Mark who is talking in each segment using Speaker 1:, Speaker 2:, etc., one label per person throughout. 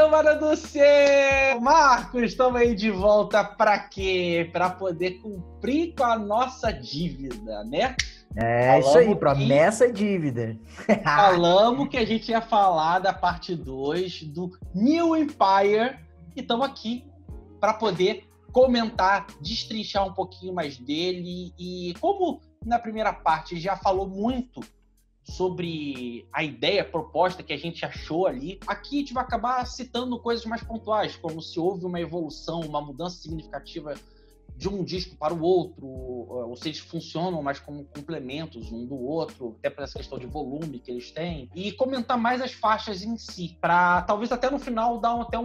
Speaker 1: Câmara do Céu! Marcos, estamos aí de volta para quê? Para poder cumprir com a nossa dívida, né?
Speaker 2: Isso aí, promessa e dívida.
Speaker 1: Falamos que a gente ia falar da parte 2 do New Empire e estamos aqui para poder comentar, destrinchar um pouquinho mais dele. E como na primeira parte já falou muito sobre a ideia, a proposta que a gente achou ali, aqui a gente vai acabar citando coisas mais pontuais, como se houve uma evolução, uma mudança significativa de um disco para o outro, ou se eles funcionam mais como complementos um do outro, até por essa questão de volume que eles têm, e comentar mais as faixas em si, para talvez até no final dar até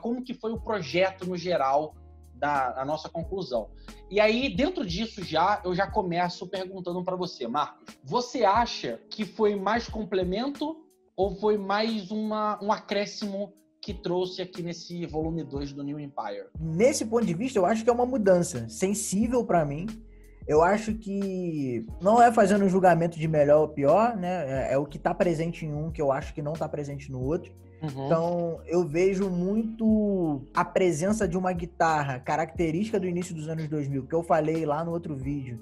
Speaker 1: como que foi o projeto no geral da nossa conclusão. E aí, dentro disso eu já começo perguntando para você, Marcos, você acha que foi mais complemento ou foi mais um acréscimo que trouxe aqui nesse volume 2 do New Empire?
Speaker 2: Nesse ponto de vista, eu acho que é uma mudança sensível para mim. Eu acho que não é fazendo um julgamento de melhor ou pior, né? É o que está presente em um que eu acho que não está presente no outro. Uhum. Então, eu vejo muito a presença de uma guitarra característica do início dos anos 2000, que eu falei lá no outro vídeo,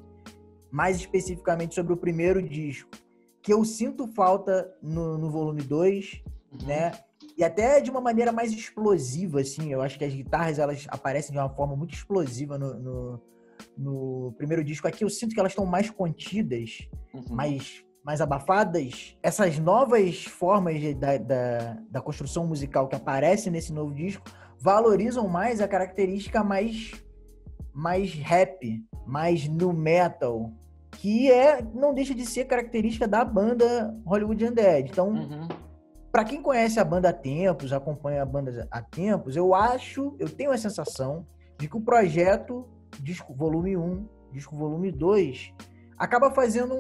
Speaker 2: mais especificamente sobre o primeiro disco, que eu sinto falta no volume 2, né? E até de uma maneira mais explosiva, assim. Eu acho que as guitarras, elas aparecem de uma forma muito explosiva no primeiro disco. Aqui eu sinto que elas estão mais contidas, mais abafadas. Essas novas formas da construção musical que aparecem nesse novo disco valorizam mais a característica mais rap, mais nu metal, que não deixa de ser característica da banda Hollywood Undead. Então, para quem conhece a banda há tempos, acompanha a banda há tempos, eu tenho a sensação de que o projeto disco volume 1, disco volume 2, acaba fazendo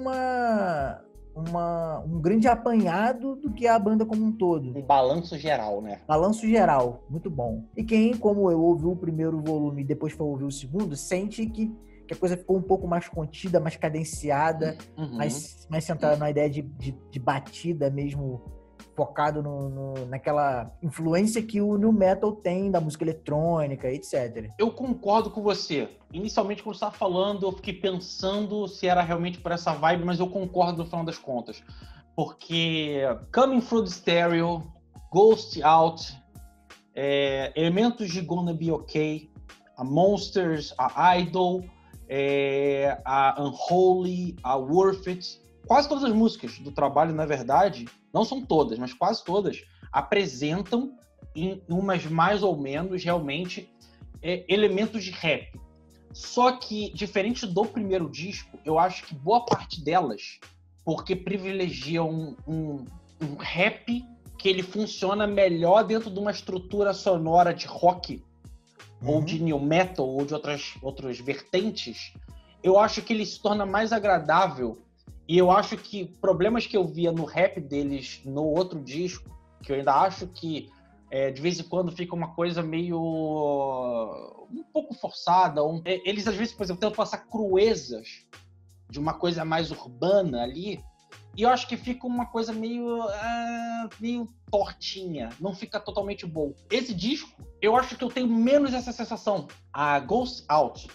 Speaker 2: um grande apanhado do que é a banda como um todo.
Speaker 1: Um balanço geral, né?
Speaker 2: Balanço geral, muito bom. E quem, como eu, ouviu o primeiro volume e depois foi ouvir o segundo, sente que a coisa ficou um pouco mais contida, mais cadenciada, mais centrada na ideia de batida mesmo, focado naquela influência que o nu metal tem da música eletrônica, etc.
Speaker 1: Eu concordo com você. Inicialmente, quando você estava falando, eu fiquei pensando se era realmente por essa vibe, mas eu concordo no final das contas. Porque Coming Through the Stereo, Ghost Out, elementos de Gonna Be Okay, a Monsters, a Idol, a Unholy, a Worth It, quase todas as músicas do trabalho, na verdade, não são todas, mas quase todas, apresentam, em umas mais ou menos, realmente, elementos de rap. Só que, diferente do primeiro disco, eu acho que boa parte delas, porque privilegiam um rap que ele funciona melhor dentro de uma estrutura sonora de rock, ou de new metal, ou de outras vertentes, eu acho que ele se torna mais agradável. E eu acho que problemas que eu via no rap deles no outro disco, que eu ainda acho que de vez em quando fica uma coisa meio um pouco forçada. Eles às vezes, por exemplo, tentam passar cruezas de uma coisa mais urbana ali, e eu acho que fica uma coisa meio tortinha, não fica totalmente bom. Esse disco, eu acho que eu tenho menos essa sensação. A Ghost Out,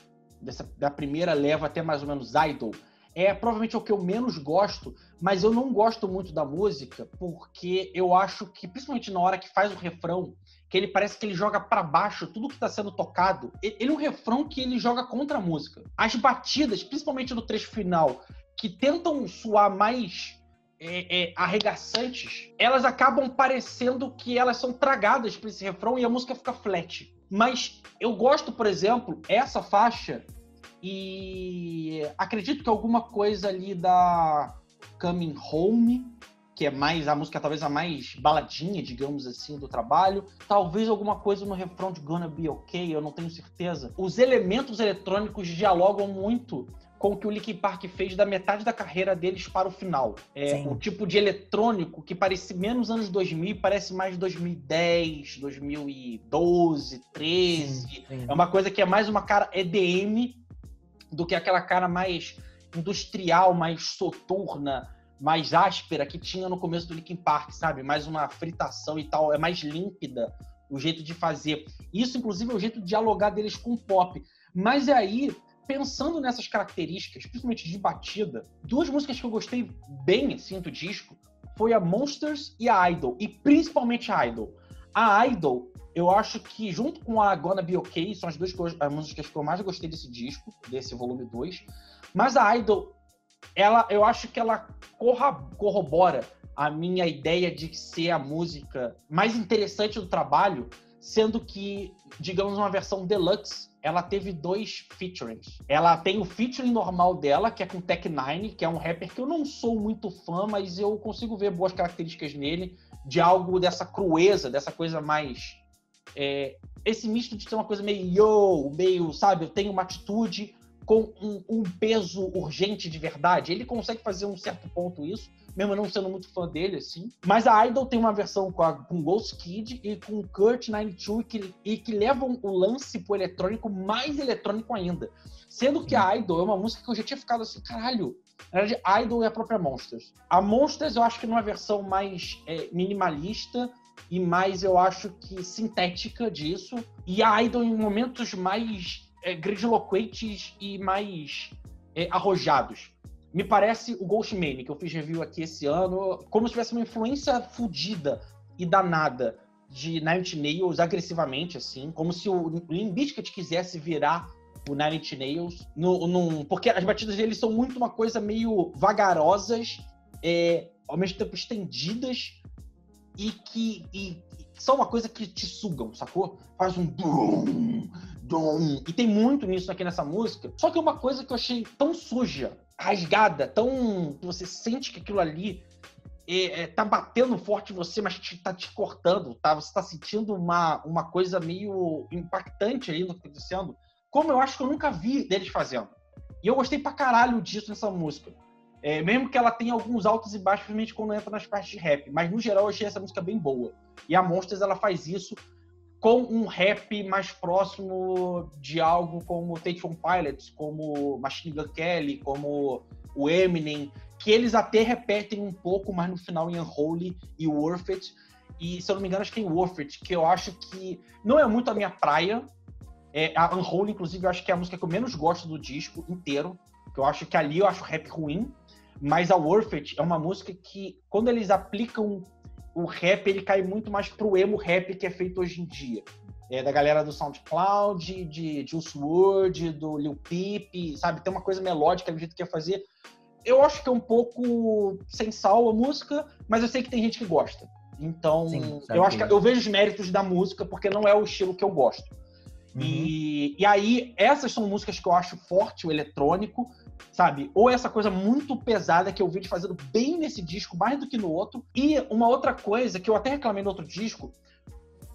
Speaker 1: da primeira leva até mais ou menos Idol, é provavelmente o que eu menos gosto, mas eu não gosto muito da música, porque eu acho que, principalmente na hora que faz o refrão, que ele parece que ele joga pra baixo tudo que está sendo tocado. Ele é um refrão que ele joga contra a música. As batidas, principalmente no trecho final, que tentam soar mais arregaçantes, elas acabam parecendo que elas são tragadas por esse refrão e a música fica flat. Mas eu gosto, por exemplo, essa faixa, e acredito que alguma coisa ali da Coming Home, que é mais a música talvez a mais baladinha, digamos assim, do trabalho. Talvez alguma coisa no refrão de Gonna Be Okay, eu não tenho certeza. Os elementos eletrônicos dialogam muito com o que o Linkin Park fez da metade da carreira deles para o final. O tipo de eletrônico que parece menos anos 2000, parece mais 2010, 2012, 13. Sim. É uma coisa que é mais uma cara EDM do que aquela cara mais industrial, mais soturna, mais áspera que tinha no começo do Linkin Park, sabe? Mais uma fritação e tal, é mais límpida o jeito de fazer. Isso, inclusive, é o jeito de dialogar deles com o pop. Mas aí, pensando nessas características, principalmente de batida, duas músicas que eu gostei bem, assim, do disco, foi a Monsters e a Idol, e principalmente a Idol. A Idol, eu acho que, junto com a Gonna Be Okay, são as músicas que eu mais gostei desse disco, desse volume 2, mas a Idol, eu acho que ela corrobora a minha ideia de ser a música mais interessante do trabalho, sendo que, digamos, uma versão deluxe, ela teve 2 featurings. Ela tem o featuring normal dela, que é com Tech-9, que é um rapper que eu não sou muito fã, mas eu consigo ver boas características nele, de algo dessa crueza, dessa coisa mais... esse misto de ter uma coisa meio, sabe, eu tenho uma atitude com um peso urgente de verdade. Ele consegue fazer um certo ponto isso, mesmo não sendo muito fã dele, assim. Mas a Idol tem uma versão com Ghost Kid e com Kurt 92 que levam o lance pro eletrônico mais eletrônico ainda. Sendo que a Idol é uma música que eu já tinha ficado assim, caralho. Na verdade, a Idol é a própria Monsters. A Monsters eu acho que numa versão mais minimalista e mais, eu acho que, sintética disso. E a Idol em momentos mais grandiloquentes e mais arrojados. Me parece o Ghostman, que eu fiz review aqui esse ano, como se tivesse uma influência fodida e danada de Nine Inch Nails agressivamente, assim, como se o Limp Bizkit quisesse virar o Nine Inch Nails, porque as batidas deles são muito uma coisa meio vagarosas, ao mesmo tempo estendidas, e são uma coisa que te sugam, sacou? Faz um dum, dum, e tem muito nisso aqui nessa música, só que é uma coisa que eu achei tão suja, rasgada, tão... você sente que aquilo ali tá batendo forte em você, mas tá te cortando, tá? Você tá sentindo uma coisa meio impactante ali no que tá acontecendo, como eu acho que eu nunca vi deles fazendo. E eu gostei pra caralho disso nessa música. Mesmo que ela tenha alguns altos e baixos, principalmente quando entra nas partes de rap. Mas, no geral, eu achei essa música bem boa. E a Monsters, ela faz isso com um rap mais próximo de algo como Tate From Pilots, como Machine Gun Kelly, como o Eminem, que eles até repetem um pouco, mas no final em Unholy e Worth It. E, se eu não me engano, acho que tem Worth It, que eu acho que não é muito a minha praia. A Unholy, inclusive, eu acho que é a música que eu menos gosto do disco inteiro. Que eu acho que ali eu acho rap ruim. Mas a Worth It é uma música que, quando eles aplicam o rap, ele cai muito mais pro emo rap que é feito hoje em dia. Da galera do SoundCloud, de Juice WRLD, do Lil Peep, sabe? Tem uma coisa melódica do jeito que quer fazer. Eu acho que é um pouco sem sal a música, mas eu sei que tem gente que gosta. Então, sim, eu acho que eu vejo os méritos da música, porque não é o estilo que eu gosto. Uhum. E aí, essas são músicas que eu acho forte, o eletrônico, sabe? Ou essa coisa muito pesada que eu vi de fazendo bem nesse disco, mais do que no outro. E uma outra coisa que eu até reclamei no outro disco,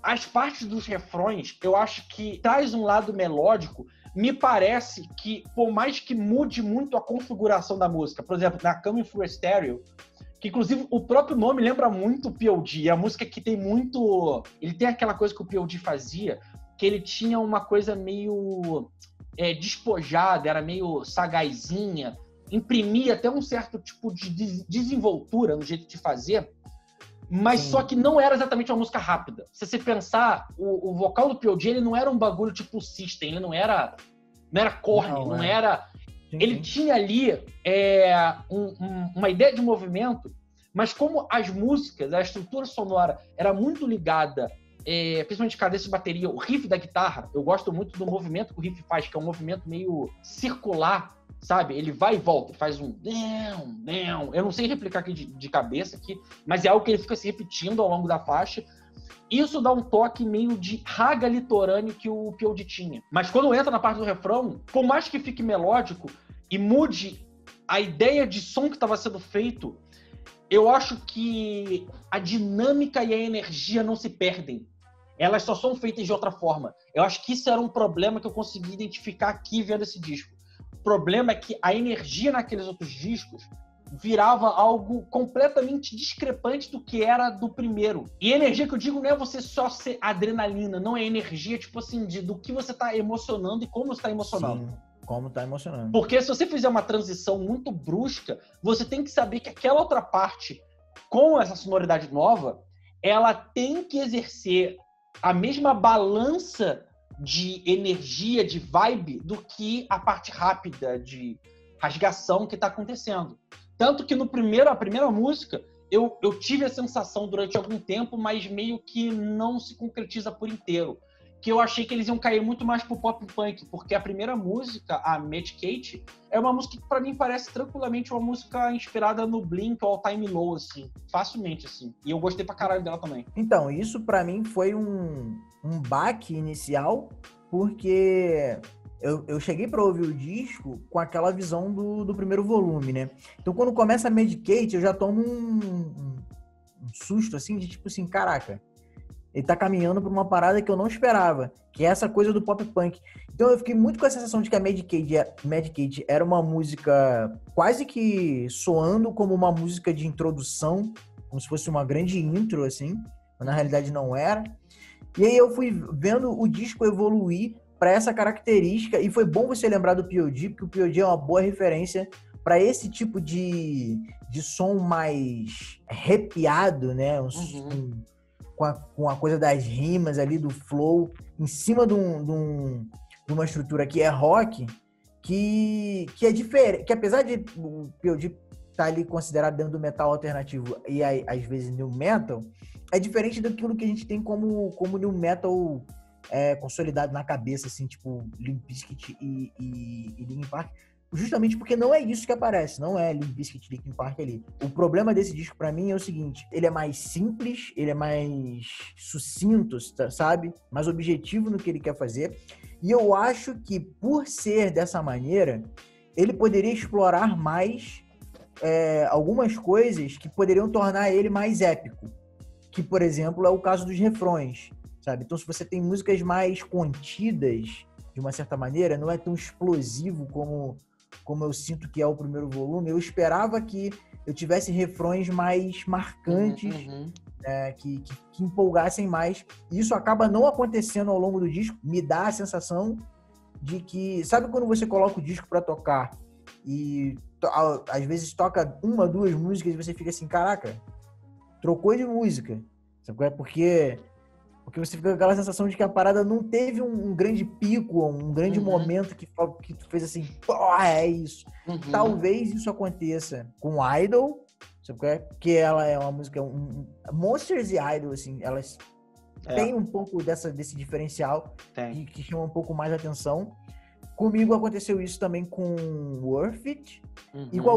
Speaker 1: as partes dos refrões, eu acho que traz um lado melódico. Me parece que, por mais que mude muito a configuração da música, por exemplo, na Coming Through a Stereo, que inclusive o próprio nome lembra muito o P.O.D., é a música que tem muito... Ele tem aquela coisa que o P.O.D. fazia, que ele tinha uma coisa meio... despojada, era meio sagazinha, imprimia até um certo tipo de desenvoltura no jeito de fazer, mas sim, só que não era exatamente uma música rápida. Se você pensar, o vocal do P.O.D., ele não era um bagulho tipo System, ele não era corny, não era... Sim, ele sim, tinha ali uma ideia de movimento, mas como as músicas, a estrutura sonora era muito ligada, principalmente cadência de bateria, o riff da guitarra, eu gosto muito do movimento que o riff faz, que é um movimento meio circular, sabe? Ele vai e volta, faz um... Eu não sei replicar aqui de cabeça, aqui, mas é algo que ele fica se repetindo ao longo da faixa. Isso dá um toque meio de raga litorâneo que o P.O.D. tinha. Mas quando entra na parte do refrão, por mais que fique melódico e mude a ideia de som que estava sendo feito, eu acho que a dinâmica e a energia não se perdem. Elas só são feitas de outra forma. Eu acho que isso era um problema que eu consegui identificar aqui vendo esse disco. O problema é que a energia naqueles outros discos virava algo completamente discrepante do que era do primeiro. E a energia que eu digo não é você só ser adrenalina, não é energia, tipo assim, do que você tá emocionando e como você tá emocionando.
Speaker 2: Sim, como tá emocionando.
Speaker 1: Porque se você fizer uma transição muito brusca, você tem que saber que aquela outra parte, com essa sonoridade nova, ela tem que exercer a mesma balança de energia, de vibe, do que a parte rápida de rasgação que está acontecendo. Tanto que a primeira música, eu tive a sensação durante algum tempo, mas meio que não se concretiza por inteiro. Que eu achei que eles iam cair muito mais pro pop punk, porque a primeira música, a Medicate, é uma música que pra mim parece tranquilamente uma música inspirada no Blink ou All Time Low, assim, facilmente, assim. E eu gostei pra caralho dela também.
Speaker 2: Então, isso pra mim foi um baque inicial, porque eu cheguei pra ouvir o disco com aquela visão do primeiro volume, né? Então, quando começa a Medicate, eu já tomo um susto, assim, de tipo assim, caraca, ele tá caminhando pra uma parada que eu não esperava, que é essa coisa do pop punk. Então eu fiquei muito com a sensação de que a Medicate era uma música quase que soando como uma música de introdução, como se fosse uma grande intro, assim, mas na realidade não era. E aí eu fui vendo o disco evoluir para essa característica, e foi bom você lembrar do P.O.D., porque o P.O.D. é uma boa referência para esse tipo de som mais arrepiado, né? Com a coisa das rimas ali, do flow, em cima de uma estrutura que é rock, que é diferente, que apesar de o P.O.D. estar ali considerado dentro do metal alternativo e às vezes new metal, é diferente daquilo que a gente tem como new metal consolidado na cabeça, assim, tipo Limp Bizkit e Linkin Park, justamente porque não é isso que aparece, não é Limp Bizkit e Linkin Park ali. O problema desse disco pra mim é o seguinte, ele é mais simples, ele é mais sucinto, sabe? Mais objetivo no que ele quer fazer, e eu acho que por ser dessa maneira, ele poderia explorar mais algumas coisas que poderiam tornar ele mais épico, que, por exemplo, é o caso dos refrões, sabe? Então, se você tem músicas mais contidas, de uma certa maneira, não é tão explosivo como eu sinto que é o primeiro volume, eu esperava que eu tivesse refrões mais marcantes, que empolgassem mais. E isso acaba não acontecendo ao longo do disco. Me dá a sensação de que... Sabe quando você coloca o disco pra tocar e às vezes toca uma, duas músicas e você fica assim, caraca, trocou de música. Sabe? Porque você fica com aquela sensação de que a parada não teve um grande pico, um grande momento que tu fez assim, pô, é isso. Talvez isso aconteça com Idol, sabe? Porque ela é uma música... Monsters e Idol, assim, elas têm um pouco desse diferencial que chama um pouco mais a atenção. Comigo aconteceu isso também com Worth It e com a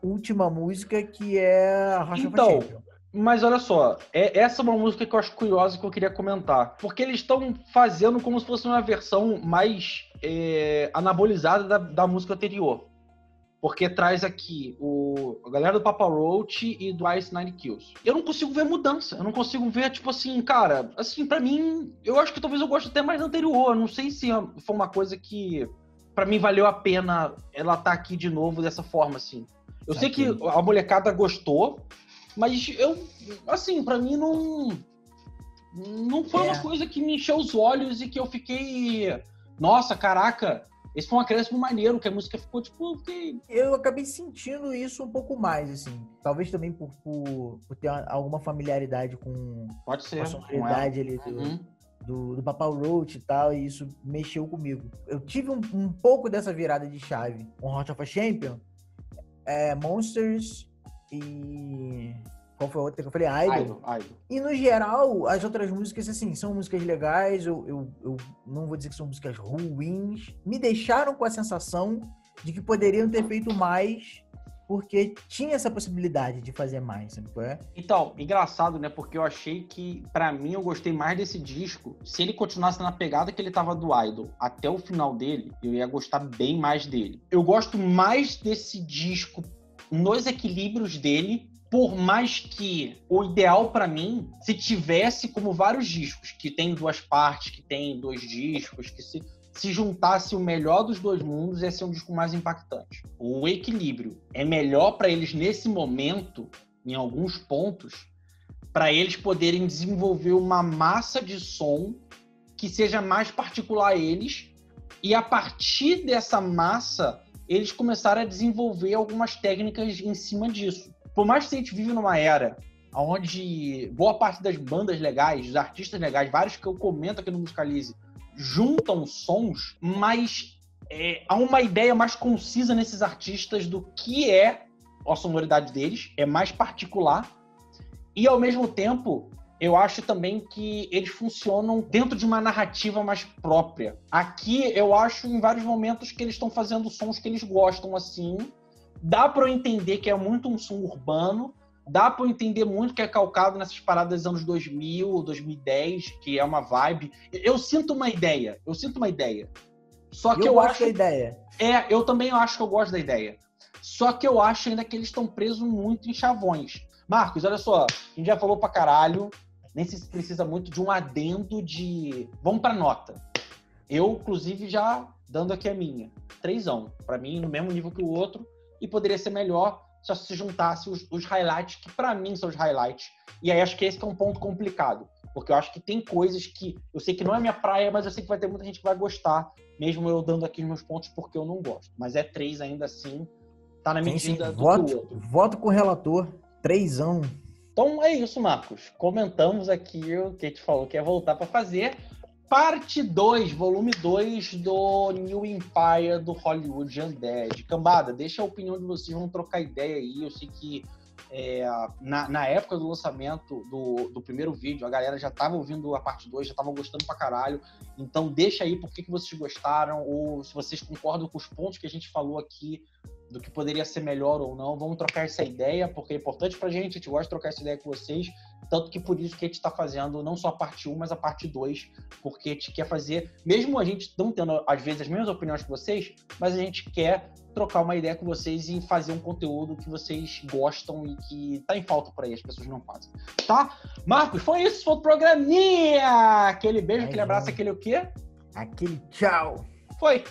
Speaker 2: última música, que é a Rush of a Champion.
Speaker 1: Mas olha só, essa é uma música que eu acho curiosa, que eu queria comentar. Porque eles estão fazendo como se fosse uma versão mais anabolizada da música anterior. Porque traz aqui a galera do Papa Roach e do Ice Nine Kills. Eu não consigo ver mudança. Eu não consigo ver, tipo assim, cara... Assim, pra mim, eu acho que talvez eu goste até mais da anterior. Eu não sei se foi uma coisa que, pra mim, valeu a pena ela tá aqui de novo dessa forma, assim. Eu sei que a molecada gostou... Mas assim, pra mim não foi uma coisa que me encheu os olhos e que eu fiquei... Nossa, caraca, esse foi um acréscimo maneiro, que a música ficou, tipo...
Speaker 2: Eu acabei sentindo isso um pouco mais, assim. Talvez também por ter alguma familiaridade com a sonoridade ali do Papa Roach e tal, e isso mexeu comigo. Eu tive um pouco dessa virada de chave com Heart of a Champion, Monsters... E qual foi a outra que eu falei? Idol. E no geral, as outras músicas, assim, são músicas legais, eu não vou dizer que são músicas ruins, me deixaram com a sensação de que poderiam ter feito mais, porque tinha essa possibilidade de fazer mais, sabe qual é?
Speaker 1: Então, engraçado, né? Porque eu achei que, pra mim, eu gostei mais desse disco. Se ele continuasse na pegada que ele tava do Idol até o final dele, eu ia gostar bem mais dele. Eu gosto mais desse disco nos equilíbrios dele, por mais que o ideal pra mim, se tivesse como vários discos, que tem duas partes, que tem dois discos, que se juntasse o melhor dos dois mundos, ia ser um disco mais impactante. O equilíbrio é melhor pra eles nesse momento, em alguns pontos, pra eles poderem desenvolver uma massa de som que seja mais particular a eles, E a partir dessa massa, eles começaram a desenvolver algumas técnicas em cima disso. Por mais que a gente vive numa era onde boa parte das bandas legais, dos artistas legais, vários que eu comento aqui no Musicalize, juntam sons, mas há uma ideia mais concisa nesses artistas do que é a sonoridade deles, é mais particular, e ao mesmo tempo eu acho também que eles funcionam dentro de uma narrativa mais própria. Aqui eu acho em vários momentos que eles estão fazendo sons que eles gostam assim, dá para eu entender que é muito um som urbano, dá para eu entender muito que é calcado nessas paradas dos anos 2000, 2010, que é uma vibe. Eu sinto uma ideia. Só que eu acho
Speaker 2: da ideia.
Speaker 1: Eu também acho que eu gosto da ideia. Só que eu acho ainda que eles estão presos muito em chavões. Marcos, olha só, a gente já falou pra caralho, nem sei se precisa muito de um adendo de... Vamos pra nota. Eu, inclusive, já dando aqui a minha. 3ão. Pra mim, no mesmo nível que o outro, e poderia ser melhor se juntasse os highlights, que pra mim são os highlights. E aí acho que esse que é um ponto complicado, porque eu acho que tem coisas que eu sei que não é minha praia, mas eu sei que vai ter muita gente que vai gostar, mesmo eu dando aqui os meus pontos porque eu não gosto. Mas é 3 ainda assim, tá na medida do que o outro.
Speaker 2: Voto com o relator, 3ão.
Speaker 1: Então é isso, Marcos. Comentamos aqui o que a gente falou que é voltar para fazer. Parte 2, volume 2 do New Empire do Hollywood Undead. Cambada, deixa a opinião de vocês, vamos trocar ideia aí. Eu sei que na época do lançamento do primeiro vídeo, a galera já tava ouvindo a parte 2, já tava gostando pra caralho. Então deixa aí por que vocês gostaram, ou se vocês concordam com os pontos que a gente falou aqui, do que poderia ser melhor ou não. Vamos trocar essa ideia, porque é importante pra gente, a gente gosta de trocar essa ideia com vocês, tanto que por isso que a gente tá fazendo não só a parte 1, mas a parte 2, porque a gente quer fazer, mesmo a gente não tendo, às vezes, as mesmas opiniões que vocês, mas a gente quer trocar uma ideia com vocês e fazer um conteúdo que vocês gostam e que tá em falta por aí, as pessoas não fazem, tá? Marcos, foi isso, foi o programinha! Aquele beijo, aquele abraço, aquele o quê?
Speaker 2: Aquele tchau!
Speaker 1: Foi!